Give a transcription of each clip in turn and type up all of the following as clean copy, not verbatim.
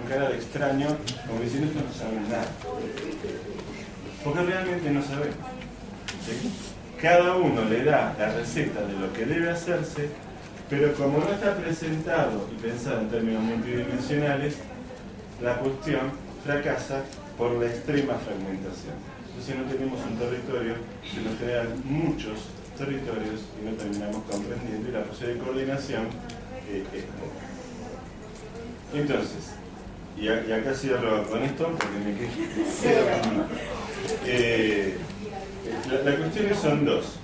cara de extraño, como diciendo esto no saben nada. Porque realmente no sabemos. ¿Sí? Cada uno le da la receta de lo que debe hacerse, pero como no está presentado y pensado en términos multidimensionales, la cuestión fracasa por la extrema fragmentación. Entonces no tenemos un territorio, se nos generan muchos territorios y no terminamos comprendiendo, y la posibilidad de coordinación es poca. Entonces, y acá cierro con esto porque me quedé. Las cuestiones son dos.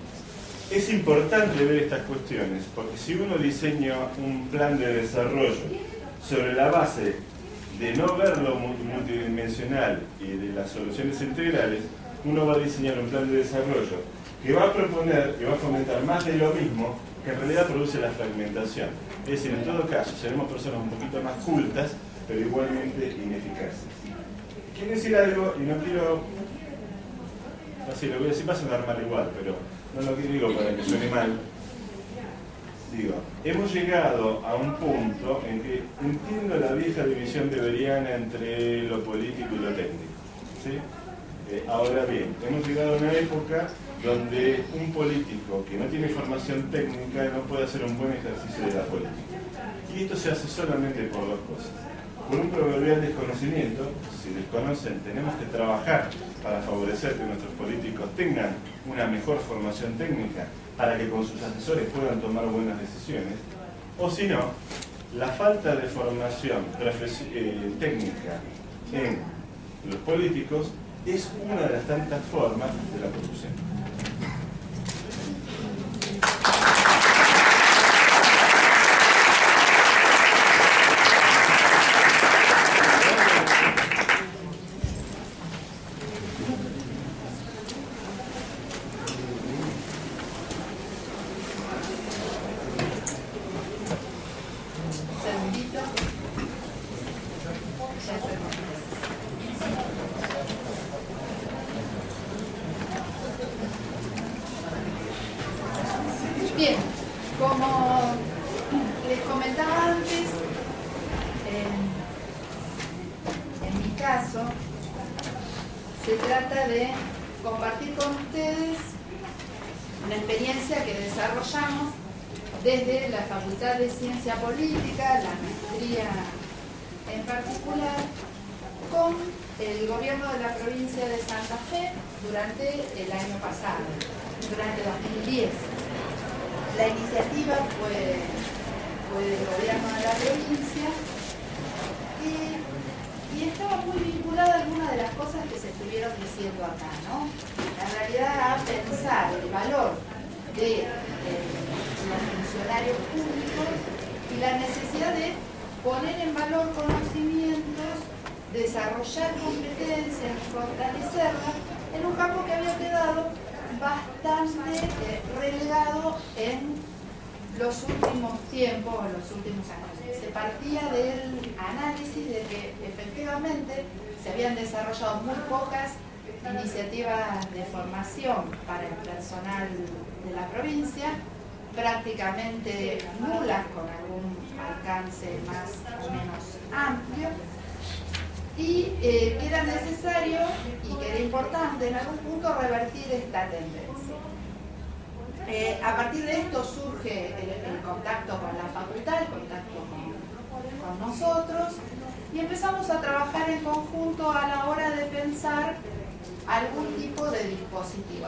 Es importante ver estas cuestiones porque si uno diseña un plan de desarrollo sobre la base de no verlo multidimensional y de las soluciones integrales, uno va a diseñar un plan de desarrollo que va a proponer, que va a fomentar más de lo mismo, que en realidad produce la fragmentación. Es decir, en todo caso, seremos personas un poquito más cultas, pero igualmente ineficaces. Quiero decir algo, y no quiero... Así lo voy a decir, va a sonar mal igual, pero no lo digo para que suene mal. Digo, hemos llegado a un punto en que entiendo la vieja división weberiana entre lo político y lo técnico, ¿sí? Ahora bien, hemos llegado a una época donde un político que no tiene formación técnica no puede hacer un buen ejercicio de la política. Y esto se hace solamente por dos cosas. Por un proverbial desconocimiento, si desconocen, tenemos que trabajar para favorecer que nuestros políticos tengan una mejor formación técnica para que con sus asesores puedan tomar buenas decisiones, o si no, la falta de formación técnica en los políticos es una de las tantas formas de la corrupción. Bien, como les comentaba antes, en mi caso, se trata de compartir con ustedes una experiencia que desarrollamos desde la Facultad de Ciencia Política, la maestría en particular, con el gobierno de la provincia de Santa Fe durante el año pasado, durante 2010. La iniciativa fue del gobierno de la provincia y estaba muy vinculada a algunas de las cosas que se estuvieron diciendo acá, ¿no? En realidad, a pensar el valor de los funcionarios públicos y la necesidad de poner en valor conocimientos, desarrollar competencias y fortalecerlas en un campo que había quedado bastante relegado en los últimos tiempos, en los últimos años. Se partía del análisis de que efectivamente se habían desarrollado muy pocas iniciativas de formación para el personal de la provincia, prácticamente nulas con algún alcance más o menos amplio, y que era necesario y que era importante en algún punto revertir esta tendencia. A partir de esto surge el contacto con la facultad, el contacto con nosotros, y empezamos a trabajar en conjunto a la hora de pensar algún tipo de dispositivo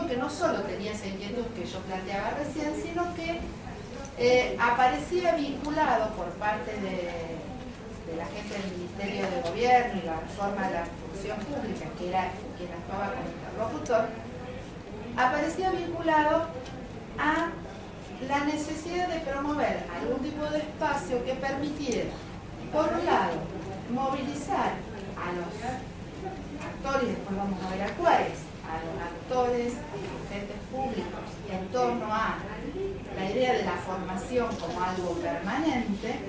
que no solo tenía esa inquietud que yo planteaba recién, sino que aparecía vinculado por parte de la gente del Ministerio de Gobierno y la reforma de la función pública, que era quien actuaba como interlocutor, aparecía vinculado a la necesidad de promover algún tipo de espacio que permitiera, por un lado, movilizar a los actores, después vamos a ver a cuáles, a los actores y agentes públicos en torno a la idea de la formación como algo permanente,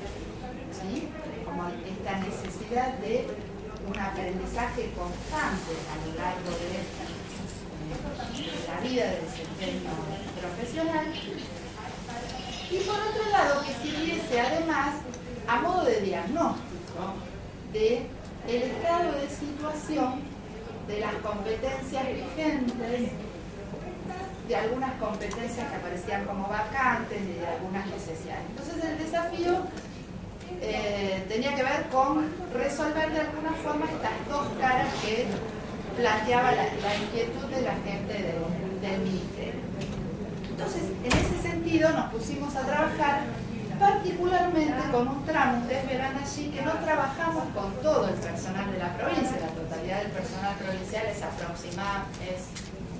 ¿sí? Como esta necesidad de un aprendizaje constante a lo largo de la vida del desempeño profesional, y por otro lado que sirviese además a modo de diagnóstico, básico del estado de situación de las competencias vigentes, de algunas competencias que aparecían como vacantes y de algunas necesidades. Entonces el desafío tenía que ver con resolver de alguna forma estas dos caras que planteaba la inquietud de la gente del ministerio. Entonces, en ese sentido nos pusimos a trabajar particularmente con un tramo. Ustedes verán allí que no trabajamos con todo el personal de la provincia. La totalidad del personal provincial es aproximada,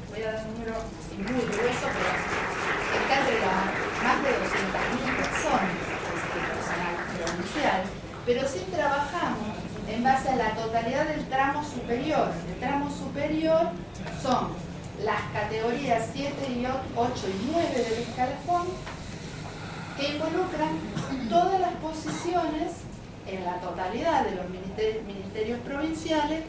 voy a dar un número muy grueso, pero está entre más de 200.000 personas, el personal provincial, pero sí trabajamos en base a la totalidad del tramo superior. El tramo superior son las categorías 7, 8 y 9 del escalafón, que involucran todas las posiciones en la totalidad de los ministerios provinciales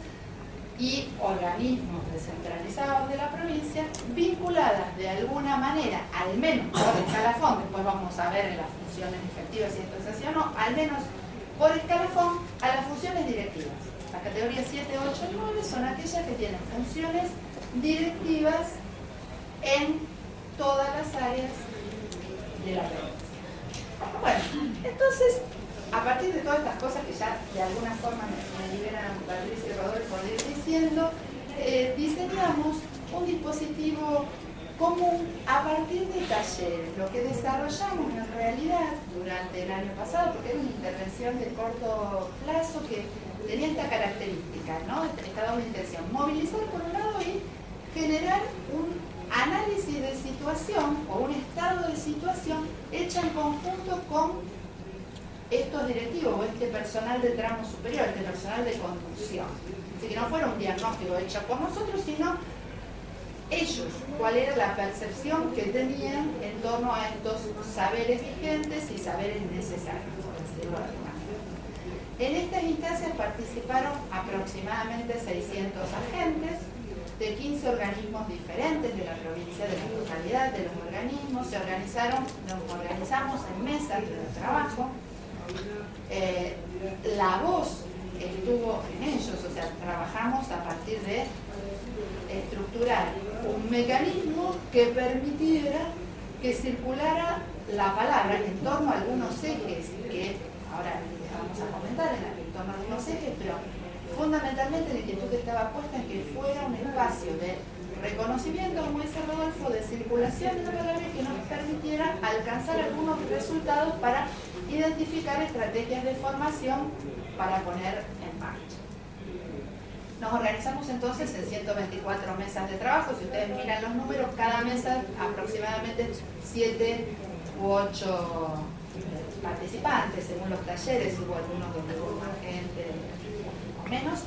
y organismos descentralizados de la provincia, vinculadas de alguna manera, al menos por escalafón, después vamos a ver en las funciones efectivas si esto es así o no, al menos por escalafón a las funciones directivas. Las categorías 7, 8 y 9 son aquellas que tienen funciones directivas en todas las áreas de la provincia. Bueno, entonces, a partir de todas estas cosas que ya de alguna forma me liberan Patricia y Rodolfo de ir diciendo, diseñamos un dispositivo común a partir de talleres. Lo que desarrollamos en realidad durante el año pasado, porque era una intervención de corto plazo que tenía esta característica, ¿no? Esta doble intención: movilizar por un lado y generar un análisis de situación o un estado de situación hecha en conjunto con estos directivos o este personal del tramo superior, este personal de conducción. Así que no fuera un diagnóstico hecho por nosotros, sino ellos, cuál era la percepción que tenían en torno a estos saberes vigentes y saberes necesarios, por decirlo de alguna manera. En estas instancias participaron aproximadamente 600 agentes de 15 organismos diferentes de la provincia, de la totalidad de los organismos. Nos organizamos en mesas de trabajo. La voz estuvo en ellos, o sea, trabajamos a partir de estructurar un mecanismo que permitiera que circulara la palabra en torno a algunos ejes que ahora vamos a comentar, en torno a algunos ejes, pero fundamentalmente la inquietud que estaba puesta en que fuera un espacio de reconocimiento, como dice Rodolfo, de circulación de la palabra que nos permitiera alcanzar algunos resultados para identificar estrategias de formación para poner en marcha. Nos organizamos entonces en 124 mesas de trabajo. Si ustedes miran los números, cada mesa aproximadamente 7 u 8 participantes, según los talleres. Hubo algunos donde hubo más gente o menos,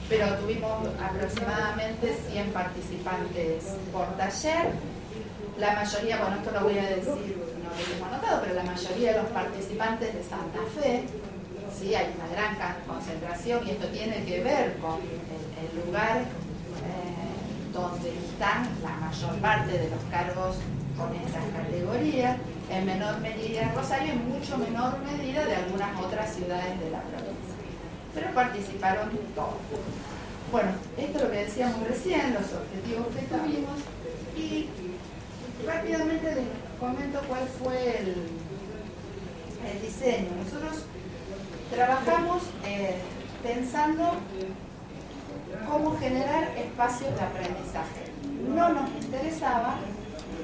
pero tuvimos aproximadamente 100 participantes por taller. La mayoría, bueno, esto lo voy a decir, no lo hemos anotado, pero la mayoría de los participantes de Santa Fe. Sí, hay una gran concentración y esto tiene que ver con el lugar donde están la mayor parte de los cargos con estas categorías, en menor medida en Rosario y mucho menor medida de algunas otras ciudades de la provincia. Pero participaron todos. Bueno, esto es lo que decíamos recién, los objetivos que tuvimos, y rápidamente les comento cuál fue el diseño. Nosotros trabajamos pensando cómo generar espacios de aprendizaje. No nos interesaba,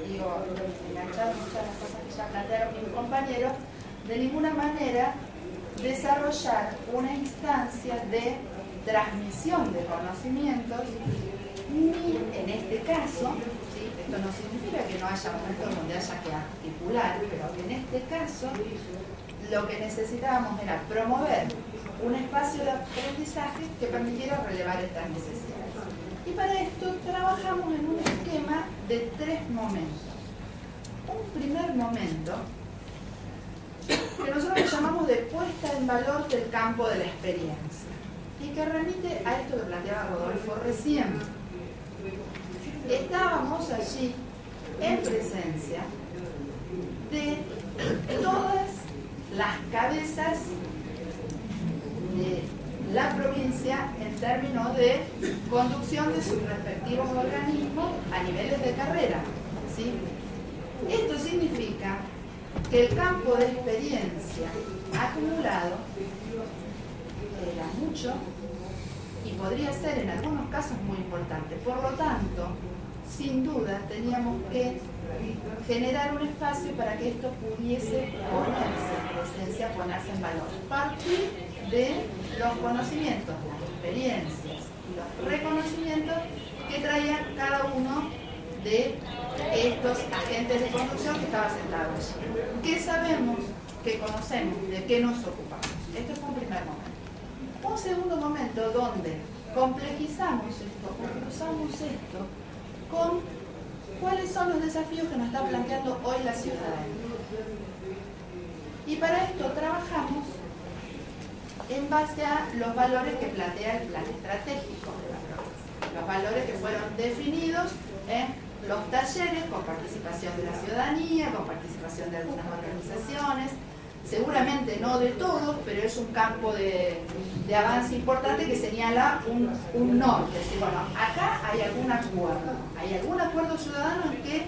digo, enganchar muchas de las cosas que ya plantearon mis compañeros, de ninguna manera desarrollar una instancia de transmisión de conocimientos, ni en este caso, ¿sí? Esto no significa que no haya momentos donde haya que articular, pero en este caso lo que necesitábamos era promover un espacio de aprendizaje que permitiera relevar estas necesidades. Y para esto trabajamos en un esquema de 3 momentos. Un primer momento que nosotros llamamos de puesta en valor del campo de la experiencia y que remite a esto que planteaba Rodolfo recién. Estábamos allí en presencia de todas las cabezas provincia en términos de conducción de sus respectivos organismos a niveles de carrera, ¿sí? Esto significa que el campo de experiencia acumulado era mucho y podría ser en algunos casos muy importante. Por lo tanto, sin duda teníamos que generar un espacio para que esto pudiese ponerse en presencia, ponerse en valor. Partir de los conocimientos, las experiencias y los reconocimientos que traían cada uno de estos agentes de conducción que estaban sentados allí. ¿Qué sabemos? ¿Qué conocemos? ¿De qué nos ocupamos? Este fue un primer momento. Un segundo momento donde complejizamos esto, cruzamos esto con cuáles son los desafíos que nos está planteando hoy la ciudadanía. Y para esto trabajamos en base a los valores que plantea el plan estratégico de la provincia. Los valores que fueron definidos en los talleres con participación de la ciudadanía, con participación de algunas organizaciones, seguramente no de todos, pero es un campo de avance importante que señala un norte. Es decir, bueno, acá hay algún acuerdo ciudadano en que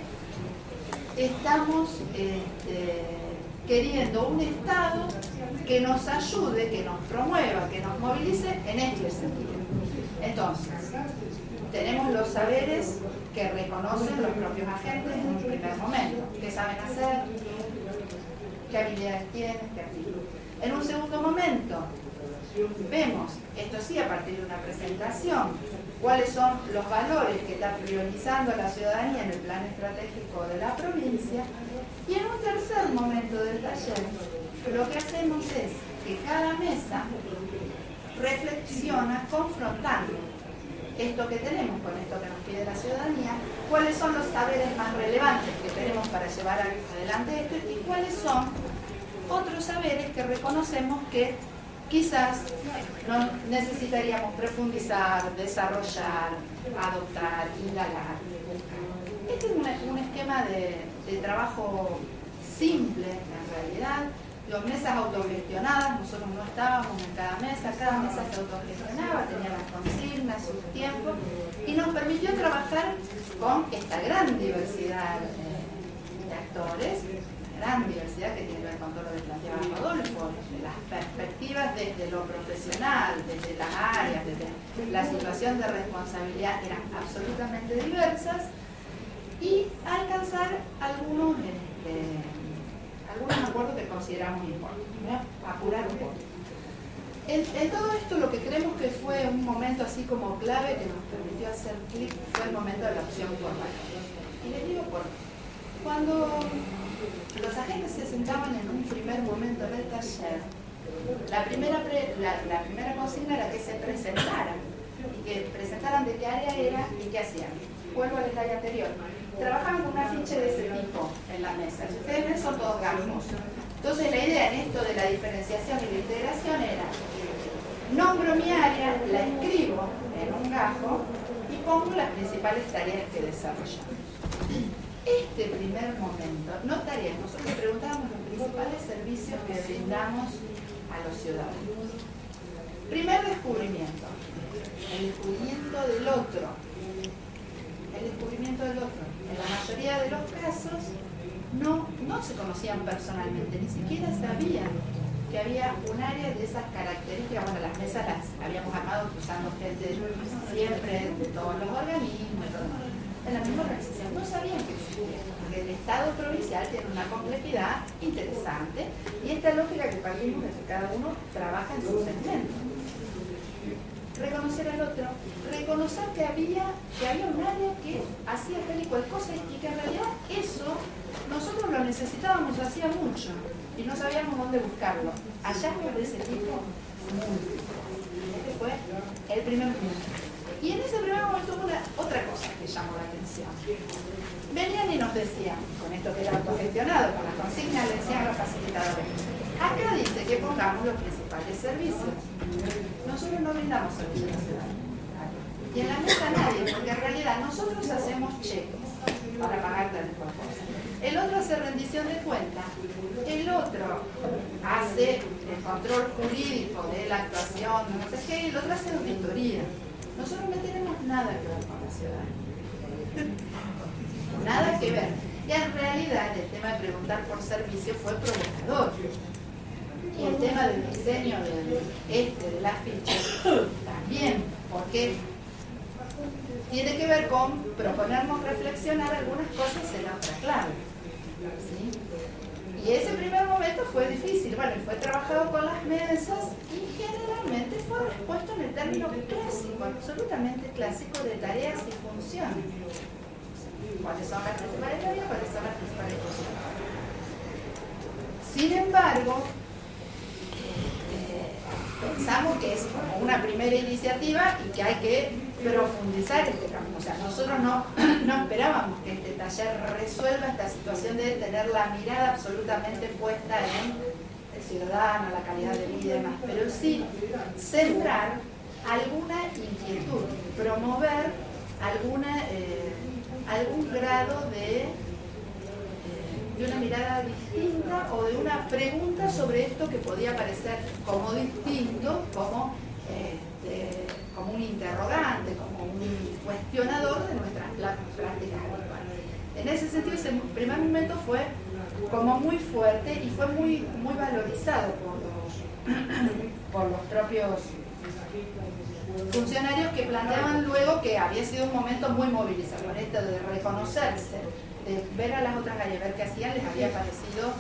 estamos queriendo un Estado que nos ayude, que nos promueva, que nos movilice en este sentido. Entonces, tenemos los saberes que reconocen los propios agentes en un primer momento, qué saben hacer, qué habilidades tienen, qué actitudes. En un segundo momento, vemos, esto sí a partir de una presentación, cuáles son los valores que está priorizando la ciudadanía en el plan estratégico de la provincia. Y en un tercer momento del taller, lo que hacemos es que cada mesa reflexiona confrontando esto que tenemos con esto que nos pide la ciudadanía, cuáles son los saberes más relevantes que tenemos para llevar adelante esto y cuáles son otros saberes que reconocemos que quizás no necesitaríamos profundizar, desarrollar, adoptar, indagar. Este es un esquema de trabajo simple en realidad. Las mesas autogestionadas, nosotros no estábamos en cada mesa se autogestionaba, tenía las consignas, sus tiempos, y nos permitió trabajar con esta gran diversidad de actores, gran diversidad que tiene que ver con todo lo que planteaba Rodolfo, de las perspectivas desde lo profesional, desde las áreas, desde la situación de responsabilidad, eran absolutamente diversas, y alcanzar algunos acuerdos que consideramos importantes. Voy a apurar un poco. En todo esto lo que creemos que fue un momento así como clave que nos permitió hacer clic fue el momento de la opción por valores. Y les digo por qué. Cuando los agentes se sentaban en un primer momento del taller, la primera consigna era que se presentaran y que presentaran de qué área era y qué hacían. Vuelvo al detalle anterior. Trabajaban con un afiche de ese tipo en la mesa. Si ustedes ven, son todos gajos. Entonces la idea en esto de la diferenciación y la integración era: nombro mi área, la escribo en un gajo y pongo las principales tareas que desarrollamos. Este primer momento, no tareas, nosotros preguntábamos los principales servicios que brindamos a los ciudadanos. Primer descubrimiento, el descubrimiento del otro. El descubrimiento del otro. En la mayoría de los casos no se conocían personalmente, ni siquiera sabían que había un área de esas características. Bueno, las mesas las habíamos armado usando gente siempre de todos los organismos, en la misma organización, no sabían que existía, porque el Estado provincial tiene una complejidad interesante y esta lógica que partimos de que cada uno trabaja en su segmento. Reconocer al otro, reconocer que había un área que hacía tal y cual cosa y que en realidad eso nosotros lo necesitábamos hacía mucho y no sabíamos dónde buscarlo. Hallazgos de ese tipo, este fue el primer punto. Y en ese primer momento hubo otra cosa que llamó la atención. Venían y nos decían, con esto que era autogestionado, con las consignas le decían a los facilitadores: acá dice que pongamos los principales servicios. Nosotros no brindamos servicios a la ciudadanía. Y en la mesa nadie, porque en realidad nosotros hacemos cheques para pagar tal cosa. El otro hace rendición de cuentas, el otro hace el control jurídico de la actuación, no sé qué, y el otro hace auditoría. Nosotros no tenemos nada que ver con la ciudadanía. Nada que ver. Y en realidad el tema de preguntar por servicio fue provocador. Y el tema del diseño del afiche también, porque tiene que ver con proponernos reflexionar algunas cosas en otra clave. ¿Sí? Y ese primer momento fue difícil. Bueno, fue trabajado con las mesas y generalmente fue respuesto en el término clásico, absolutamente clásico, de tareas y funciones. ¿Cuáles son las principales tareas? ¿Cuáles son las principales funciones? Sin embargo, pensamos que es como una primera iniciativa y que hay que profundizar este camino. O sea, nosotros no esperábamos que este taller resuelva esta situación de tener la mirada absolutamente puesta en el ciudadano, la calidad de vida y demás, pero sí centrar alguna inquietud, promover algún grado de una mirada distinta o de una pregunta sobre esto que podía parecer como distinto, como un interrogante, como un cuestionador de nuestras prácticas habituales. En ese sentido, ese primer momento fue como muy fuerte y fue muy valorizado por los propios funcionarios, que planteaban luego que había sido un momento muy movilizador, esto de reconocerse, de ver a las otras y ver qué hacían, les había parecido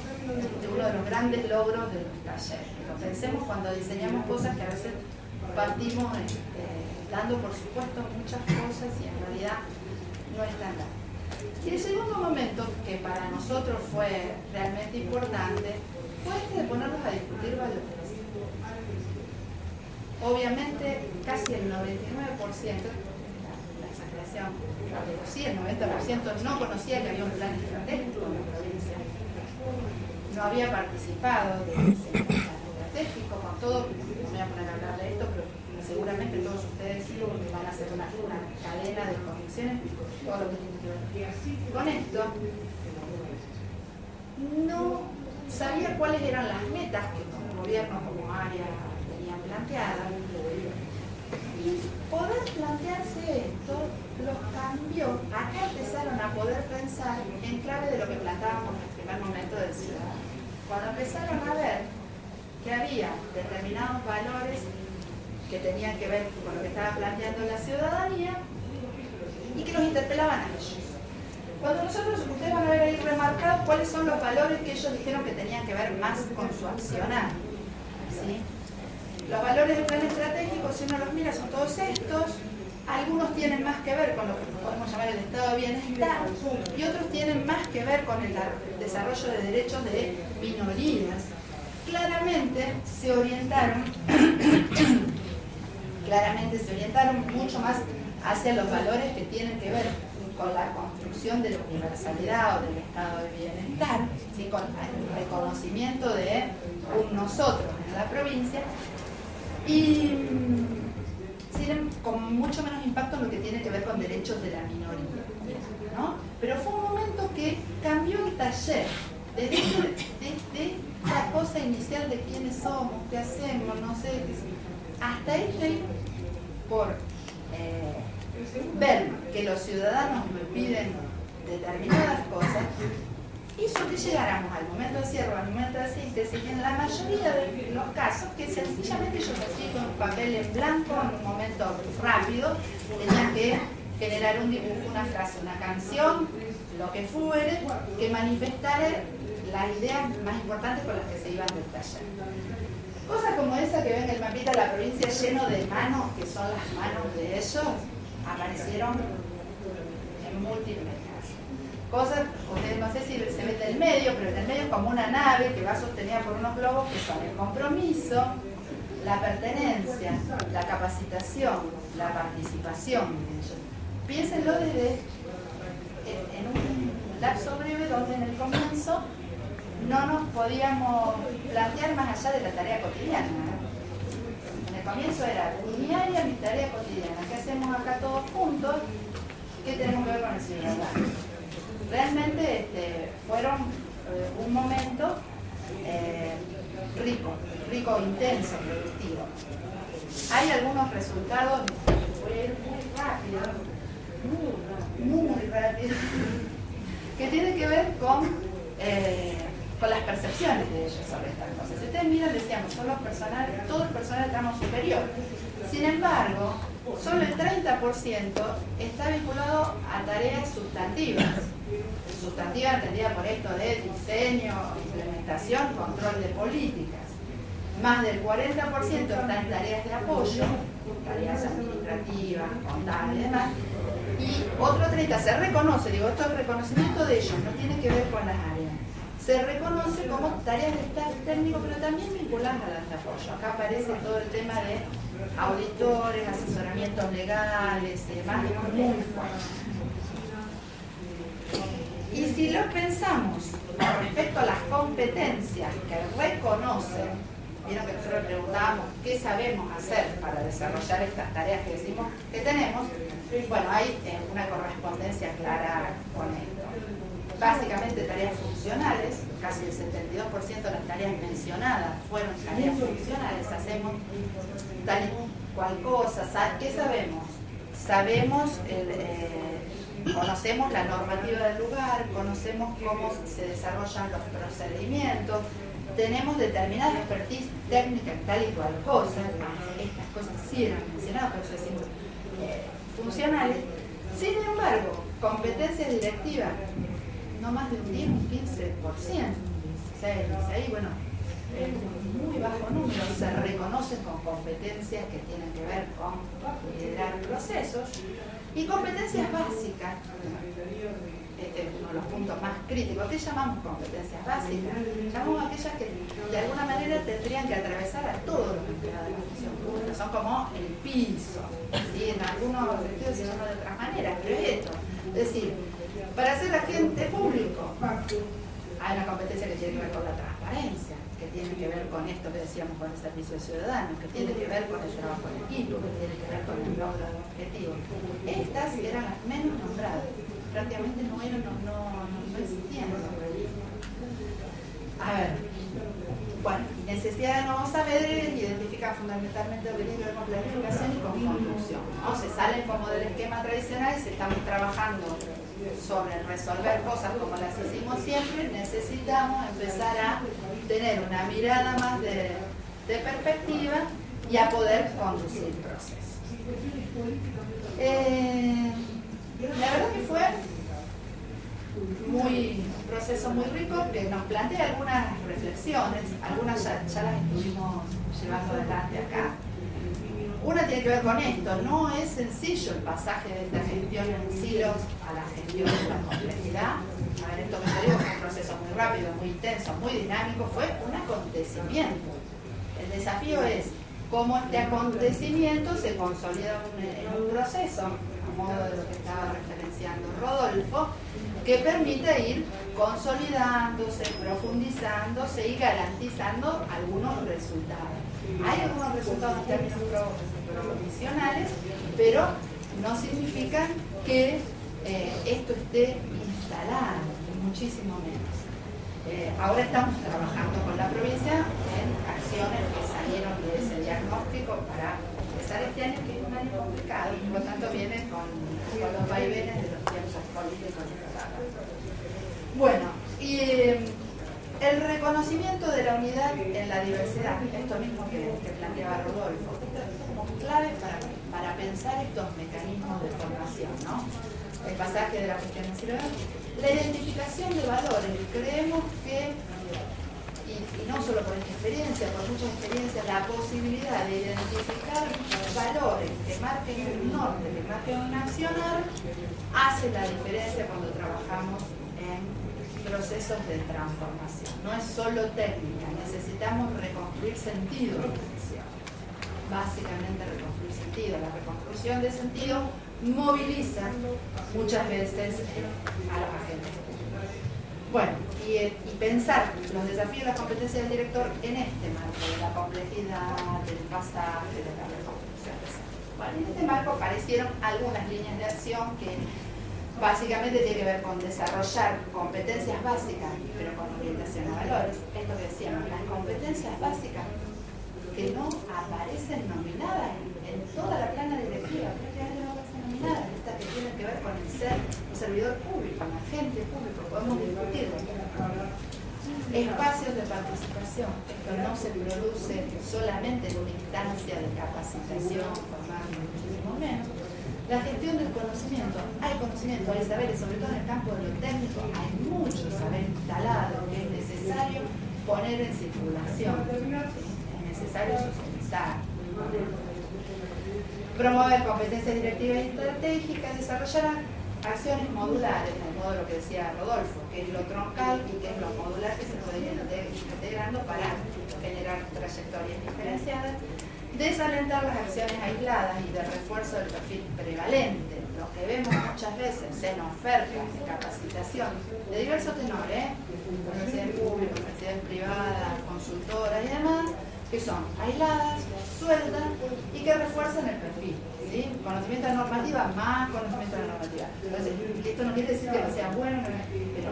uno de los grandes logros de los talleres. Pero pensemos cuando diseñamos cosas que a veces partimos dando por supuesto muchas cosas y en realidad no están dadas. Y el segundo momento, que para nosotros fue realmente importante, fue este de ponernos a discutir valores. Obviamente, casi el 99%, la exageración, pero sí, el 90% no conocía que había un plan estratégico en la provincia. No había participado de ese plan estratégico, con todo, no voy a poner a hablar de esto, pero seguramente todos ustedes van a hacer una cadena de conexiones, todo lo que tiene que ver con esto. No sabía cuáles eran las metas que como gobierno, como área, tenían planteadas. Y poder plantearse esto los cambió. Acá empezaron a poder pensar en clave de lo que planteábamos en el primer momento del ciudadano. Cuando empezaron a ver que había determinados valores que tenían que ver con lo que estaba planteando la ciudadanía y que nos interpelaban a ellos. Cuando nosotros, ustedes van a ver ahí remarcados cuáles son los valores que ellos dijeron que tenían que ver más con su accionar. ¿Sí? Los valores del plan estratégico, si uno los mira, son todos estos. Algunos tienen más que ver con lo que podemos llamar el estado de bienestar y otros tienen más que ver con el desarrollo de derechos de minorías. Claramente se orientaron mucho más hacia los valores que tienen que ver con la construcción de la universalidad o del estado de bienestar, ¿sí? Con el reconocimiento de un nosotros en la provincia y con mucho menos impacto en lo que tiene que ver con derechos de la minoría, ¿no? Pero fue un momento que cambió el taller desde la cosa inicial de quiénes somos, qué hacemos, no sé, hasta por ver que los ciudadanos me piden determinadas cosas, hizo que llegáramos al momento de cierre, al momento de síntesis, y en la mayoría de los casos, que sencillamente yo recibí con un papel en blanco en un momento rápido, tenía que generar un dibujo, una frase, una canción, lo que fuere, que manifestara las ideas más importantes con las que se iban del taller. Cosas como esa que ven el mapita de la provincia lleno de manos, que son las manos de ellos, aparecieron en múltiples casos. Cosas, ustedes no sé si se ve del medio, pero en el medio es como una nave que va sostenida por unos globos que son el compromiso, la pertenencia, la capacitación, la participación. Piénsenlo desde en un lapso breve donde en el comienzo no nos podíamos plantear más allá de la tarea cotidiana. En el comienzo era mi área, mi tarea cotidiana. ¿Qué hacemos acá todos juntos? ¿Qué tenemos que ver con el ciudadano? realmente fueron un momento rico, intenso, productivo. Hay algunos resultados, voy a ir muy rápido, que tienen que ver con las percepciones de ellos sobre estas cosas. Si ustedes miran, decíamos, todo el personal del tramo superior. Sin embargo, solo el 30% está vinculado a tareas sustantivas. Sustantiva entendida por esto de diseño, implementación, control de políticas. Más del 40% está en tareas de apoyo, tareas administrativas, contables y demás. Y otro 30% se reconoce, digo, esto es reconocimiento de ellos, no tiene que ver con las áreas. Se reconoce como tareas de staff técnico, pero también vinculadas a las de apoyo. Acá aparece todo el tema de auditores, asesoramientos legales y demás, muy fuerte. Y si lo pensamos con respecto a las competencias que reconocen, vieron que nosotros preguntábamos qué sabemos hacer para desarrollar estas tareas que decimos que tenemos, bueno, hay una correspondencia clara con esto. Básicamente tareas funcionales, casi el 72% de las tareas mencionadas fueron tareas funcionales, hacemos tal y cual cosa. ¿Qué sabemos? Conocemos la normativa del lugar, conocemos cómo se desarrollan los procedimientos, tenemos determinada expertise técnica en tal y cual cosa, estas cosas sí eran mencionadas, por eso decimos funcionales. Sin embargo, competencias directivas, no más de un 10, un 15%. Ahí, bueno, es un muy bajo número, se reconocen con competencias que tienen que ver con liderar procesos y competencias básicas. Este es uno de los puntos más críticos. ¿Qué llamamos competencias básicas? Llamamos aquellas que de alguna manera tendrían que atravesar a todos los empleados de la función pública. Son como el piso. ¿Sí? En algunos sentidos se llama de otras maneras, pero es esto. Es decir, para ser agente público hay una competencia que tiene que ver con la transparencia, que tiene que ver con esto que decíamos con el servicio ciudadano, que tiene que ver con el trabajo en equipo, que tiene que ver con el logro de objetivos. Estas eran las menos nombradas, prácticamente no existían. A ver, bueno, necesidad de nuevos saberes identifican fundamentalmente el peligro de planificación y con conducción, ¿no? Se salen como del esquema tradicional y se estamos trabajando sobre resolver cosas como las hicimos siempre. Necesitamos empezar a tener una mirada más de perspectiva y a poder conducir procesos. La verdad que fue un proceso muy rico que nos plantea algunas reflexiones, algunas ya las estuvimos llevando adelante acá. Una tiene que ver con esto, no es sencillo el pasaje de esta gestión en silos a la gestión de la complejidad. A ver, esto que te digo fue un proceso muy rápido, muy intenso, muy dinámico, fue un acontecimiento. El desafío es cómo este acontecimiento se consolida en un proceso, a modo de lo que estaba referenciando Rodolfo, que permite ir consolidándose, profundizándose y garantizando algunos resultados. Hay algunos resultados en términos provisionales, pero no significa que esto esté instalado, muchísimo menos. Ahora estamos trabajando con la provincia en acciones que salieron de ese diagnóstico para empezar este año, que es un año complicado y por lo tanto viene con los vaivenes de los tiempos políticos. Bueno, y el reconocimiento de la unidad en la diversidad, esto mismo que planteaba Rodolfo, esto es como clave para pensar estos mecanismos de formación, ¿no? El pasaje de la cuestión en Silvana, la identificación de valores. Creemos que, y no solo por esta experiencia, por muchas experiencias, la posibilidad de identificar valores que marquen un norte, que marquen un accionar, hace la diferencia cuando trabajamos en procesos de transformación. No es solo técnica, necesitamos reconstruir sentido de acción. Básicamente reconstruir sentido. La reconstrucción de sentido moviliza muchas veces a los agentes. Bueno, y pensar los desafíos y las competencias del director en este marco, de la complejidad, del pasaje, de la reconstrucción. Bueno, en este marco aparecieron algunas líneas de acción que básicamente tiene que ver con desarrollar competencias básicas, pero con orientación a valores. Esto que decíamos, las competencias básicas que no aparecen nominadas en toda la plana directiva, prácticamente no aparecen nominadas, estas que tienen que ver con el ser un servidor público, un agente público, podemos discutirlo. Espacios de participación, esto no se produce solamente en una instancia de capacitación formal, muchísimo menos. La gestión del conocimiento, hay conocimiento, hay saberes, sobre todo en el campo de lo técnico, hay mucho saber instalado que es necesario poner en circulación, es necesario socializar. Promover competencias directivas y estratégicas, desarrollar acciones modulares, de modo lo que decía Rodolfo, que es lo troncal y que es lo modular que se puede ir integrando para generar trayectorias diferenciadas. Desalentar las acciones aisladas y de refuerzo del perfil prevalente, lo que vemos muchas veces en ofertas de capacitación de diversos tenores, universidades públicas, universidades privadas, consultoras y demás, que son aisladas, sueltas y que refuerzan el perfil. ¿Sí? Conocimiento de normativa más conocimiento de normativa. Entonces, esto no quiere decir que no sea bueno, pero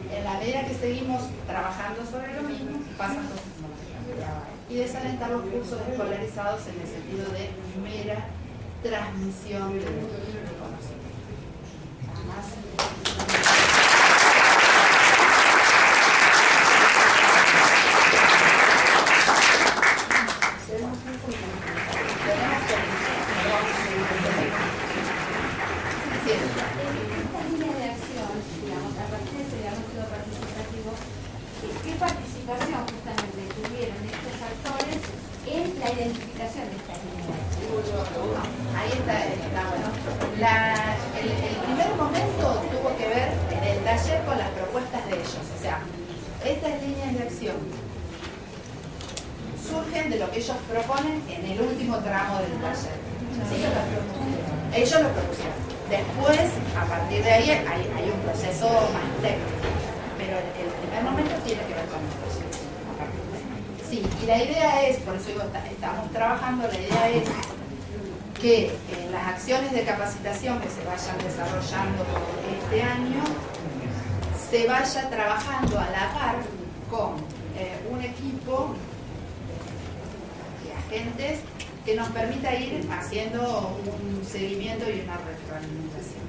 en la medida que seguimos trabajando sobre lo mismo, pasan cosas como las que planteaba. Y desalentar los cursos escolarizados en el sentido de mera transmisión de conocimiento. Nada más. ¿Qué participación justamente tuvieron estos actores en la identificación de estas líneas? Ahí está, bueno. El primer momento tuvo que ver en el taller con las propuestas de ellos. O sea, estas líneas de acción surgen de lo que ellos proponen en el último tramo del taller. Ellos lo propusieron. Después, a partir de ahí, hay un proceso más técnico. Pero el primer momento tiene que ver con el proceso. Sí, y la idea es, por eso digo, estamos trabajando, la idea es que en las acciones de capacitación que se vayan desarrollando este año, se vaya trabajando a la par con un equipo de agentes que nos permita ir haciendo un seguimiento y una retroalimentación.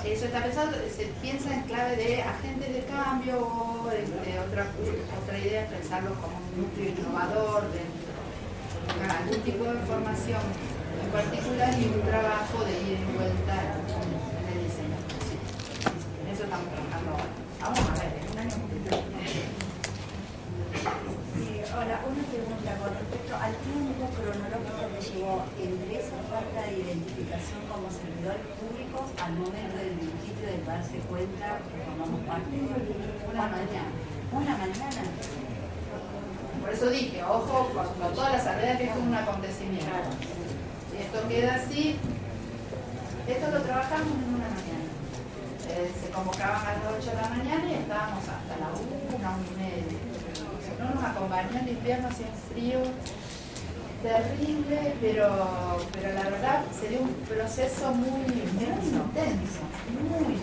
Eso está pensado, se piensa en clave de agentes de cambio o otra idea es pensarlo como un núcleo innovador de algún tipo de formación en particular y un trabajo de ida y vuelta en el diseño. Sí, en eso estamos trabajando ahora. Vamos a ver, en un año completo. Ahora, una pregunta con respecto al tiempo cronológico que llevó entre esa falta de identificación como servidores públicos al momento del sitio de darse cuenta que formamos parte de Una mañana. Una mañana. Por eso dije, ojo con toda la salvedad que esto es un acontecimiento. Si esto queda así, esto lo trabajamos en una mañana. Se convocaban a las 8 de la mañana y estábamos hasta la 1:30. No nos acompañó el invierno, hacía un frío terrible, pero la verdad sería un proceso muy intenso, muy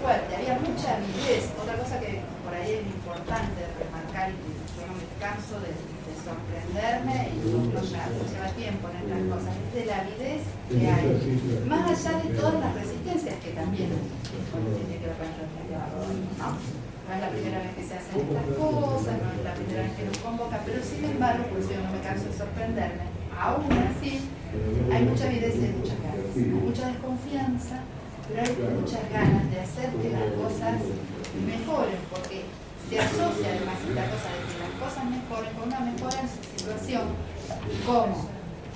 fuerte, había mucha avidez. Otra cosa que por ahí es importante remarcar y que yo no me canso de sorprenderme y no lleva tiempo en estas cosas, es de la avidez que hay, más allá de todas las resistencias que también tiene que ver con el ¿no? No es la primera vez que se hacen estas cosas, no es la primera vez que nos convoca, pero sin embargo, por eso yo no me canso de sorprenderme, aún así hay mucha evidencia y muchas ganas, hay mucha desconfianza, pero hay muchas ganas de hacer que las cosas mejoren, porque se asocia además esta cosa de que las cosas mejoren con una mejora en su situación como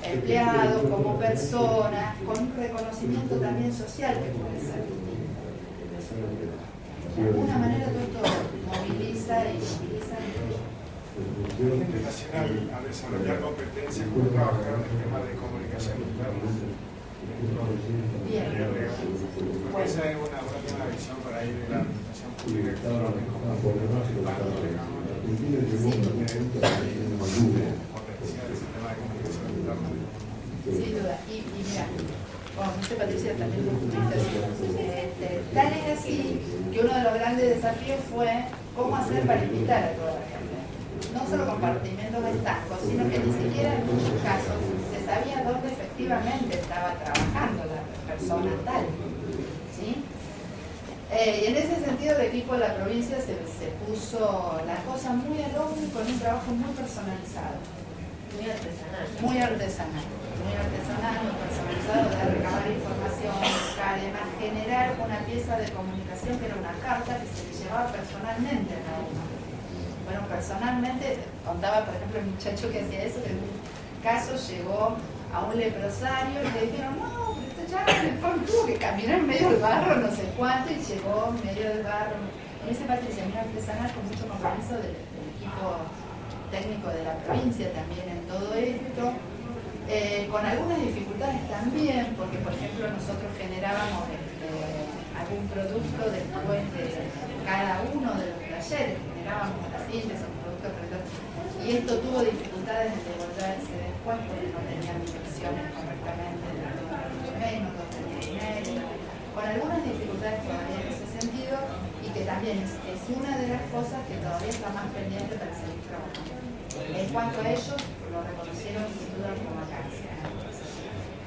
empleado, como persona, con un reconocimiento también social que puede ser. De alguna manera todo esto moviliza y moviliza. En relación a desarrollar competencias, como trabajar en el tema de comunicación interna. Bien. Porque esa es una buena visión por ahí de la administración pública que como potenciar ese tema de comunicación interna. Sin duda. Y mira, Bueno, Patricia también tal es así que uno de los grandes desafíos fue cómo hacer para invitar a toda la gente. No solo compartimentos estancos, sino que ni siquiera en muchos casos se sabía dónde efectivamente estaba trabajando la persona tal. ¿Sí? Y en ese sentido el equipo de la provincia se puso la cosa muy al hombro y con un trabajo muy personalizado. Muy artesanal. Muy artesanal, muy personalizado, de recabar información, buscar y además generar una pieza de comunicación que era una carta que se le llevaba personalmente a cada uno. Bueno, personalmente, contaba por ejemplo el muchacho que hacía eso, que en un caso llegó a un leprosario y le dijeron, no, pero ya mejor tuvo que caminar en medio del barro, no sé cuánto, y llegó en medio del barro. Y ese Patricia, muy artesanal, con mucho compromiso del equipo técnico de la provincia también en todo esto, con algunas dificultades también, porque por ejemplo nosotros generábamos algún producto después de cada uno de los talleres, generábamos las sillas, un producto alrededor, y esto tuvo dificultades en devolverse después porque no tenían direcciones correctamente dentro de los emails, no todos tenían email, con algunas dificultades todavía en ese sentido, y que también es una de las cosas que todavía está más pendiente para seguir trabajando. En cuanto a ellos, lo reconocieron sin duda como vacancia.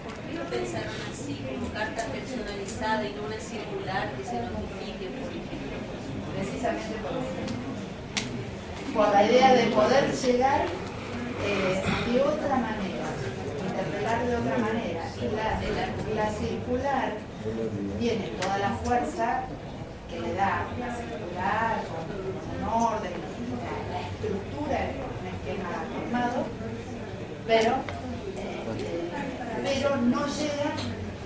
¿Por qué lo pensaron así, como carta personalizada y no una circular que se notifique, por ejemplo? Precisamente por eso. Por la idea de poder llegar de otra manera, interpretar de otra manera. La circular tiene toda la fuerza que le da la circular, con un orden, la estructura, un esquema formado, pero no llega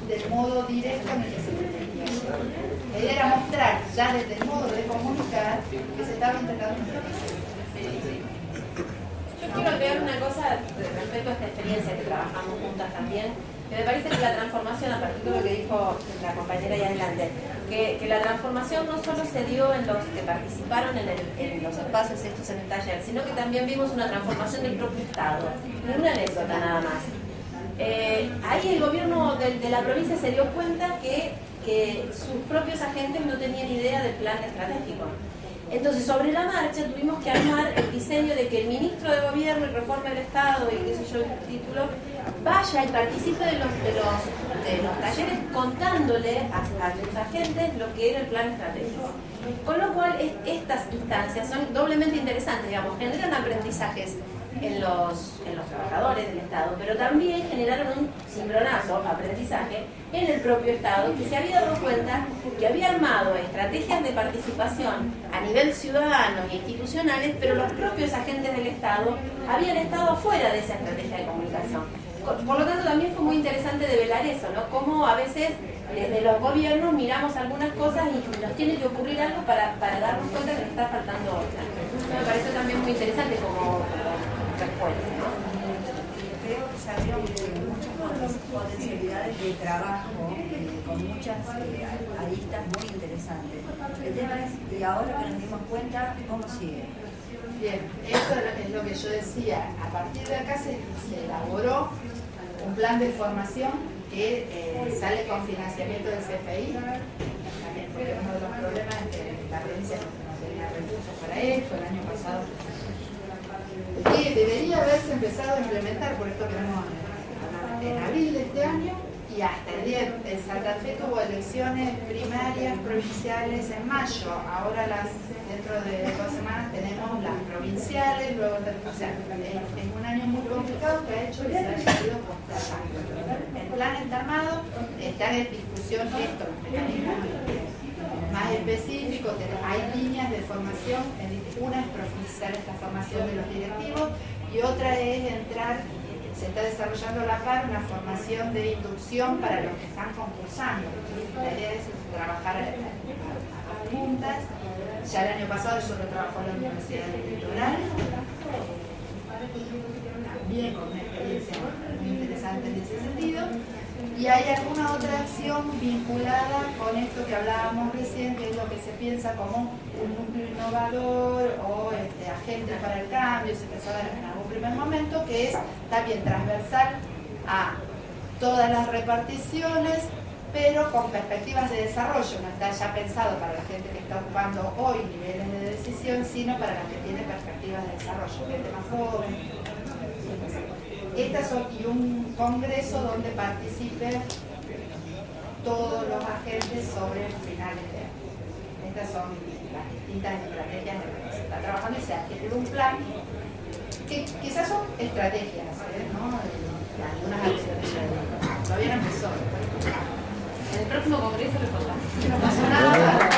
del modo directo en el que se pretendía llegar. La idea era mostrar ya desde el modo de comunicar que se estaba intentando hacer. Yo quiero agregar una cosa respecto a esta experiencia que trabajamos juntas también, que me parece que la transformación, a partir de lo que dijo la compañera ahí adelante, que la transformación no solo se dio en los que participaron en los espacios estos en el taller, sino que también vimos una transformación del propio Estado. Una anécdota nada más. Ahí el gobierno de la provincia se dio cuenta que sus propios agentes no tenían idea del plan estratégico. Entonces, sobre la marcha tuvimos que armar el diseño de que el ministro de Gobierno y Reforma del Estado, y qué sé yo, el título, vaya y participe de los talleres contándole a sus agentes lo que era el plan estratégico. Con lo cual, estas instancias son doblemente interesantes, digamos, generan aprendizajes en los trabajadores del Estado, pero también generaron un cimbronazo aprendizaje en el propio Estado, que se había dado cuenta que había armado estrategias de participación a nivel ciudadano e institucionales, pero los propios agentes del Estado habían estado afuera de esa estrategia de comunicación. Por lo tanto, también fue muy interesante develar eso, ¿no? Cómo a veces desde los gobiernos miramos algunas cosas y nos tiene que ocurrir algo para darnos cuenta que nos está faltando otra. Me pareció también muy interesante como respuesta, ¿no? Creo que salieron muchas potencialidades de trabajo con muchas aristas muy interesantes. El tema es, y ahora que nos dimos cuenta, ¿cómo sigue? Bien, esto es lo que yo decía. A partir de acá se elaboró un plan de formación que sale con financiamiento del CFI, también porque uno de los problemas es que la provincia no tenía recursos para esto el año pasado. Que debería haberse empezado a implementar, por esto que vemos en abril de este año, y hasta el día en Santa Fe tuvo elecciones primarias provinciales en mayo. Ahora dentro de 2 semanas tenemos las provinciales, luego o sea, es un año muy complicado que ha hecho que se haya ido postergando. El plan está armado, están en discusión estos mecanismos más específicos, hay líneas de formación, una es profundizar esta formación de los directivos y otra es entrar, se está desarrollando a la par una formación de inducción para los que están concursando. La idea es trabajar a juntas. Ya el año pasado yo lo trabajó en la Universidad del Litoral, también con una experiencia muy interesante en ese sentido. Y hay alguna otra acción vinculada con esto que hablábamos recién, que es lo que se piensa como un núcleo innovador o agente para el cambio, se pensaba en algún primer momento, que es también transversal a todas las reparticiones, pero con perspectivas de desarrollo, no está ya pensado para la gente que está ocupando hoy niveles de decisión, sino para la que tiene perspectivas de desarrollo, gente más joven. Y un congreso donde participen todos los agentes sobre finales de año. Estas son las distintas estrategias en las que se está trabajando y se adquiere un plan que quizás son estrategias, ¿no? De algunas acciones todavía no empezó. En el próximo congreso lo contamos. No pasó nada.